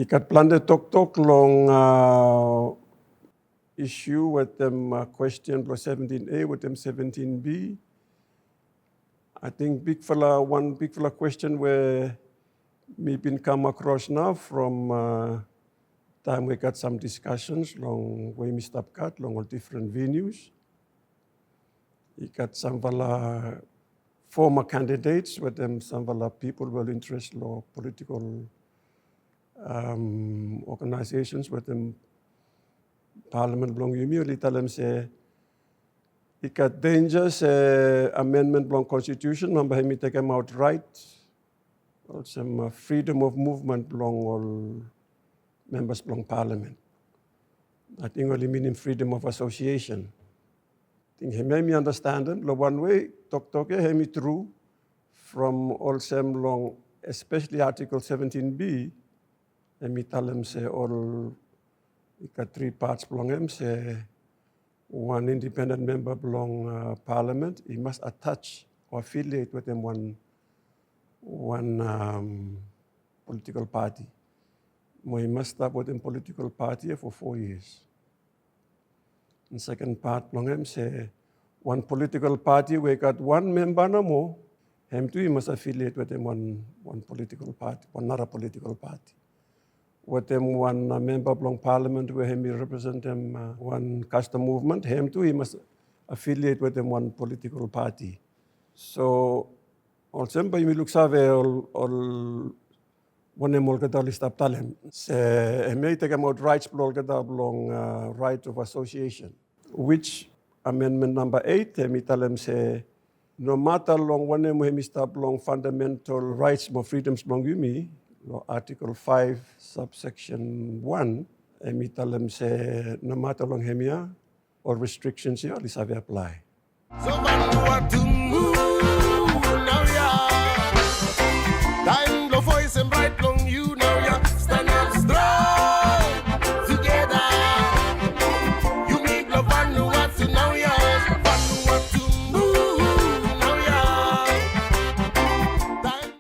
Ikat plande tok long issue with them question plus 17A with them 17B. I think one big fella question where me been come across now from time we got some discussions long way me stop cut long all different venues. He got some vala former candidates with them some vala people will interest law political organizations with them parliament blong you tell them say it got dangerous amendment blong constitution number him take him out right. Also freedom of movement belong all members belong parliament. I think only meaning freedom of association. I think he made me understand them. The one way talk he me true from all same long, especially Article 17B. And me tell him say all it got three parts belong him say one independent member belong parliament. He must attach or affiliate with them one political party. We must start with a political party for 4 years. And second part, long him say, one political party, we got one member no more, him too, he must affiliate with them one political party, one other political party. With them one member belong parliament where him represent them one custom movement, him too, he must affiliate with them one political party. So, also, but you look save all one more get all stop talem. Se may take about rights belong right of association. Which amendment number 8 me tell them say no matter long one name stop long fundamental rights more freedoms belong you me Article 5 subsection 1 me tell them say no matter long hemia or restrictions here this have apply. So time blow voice and bright long you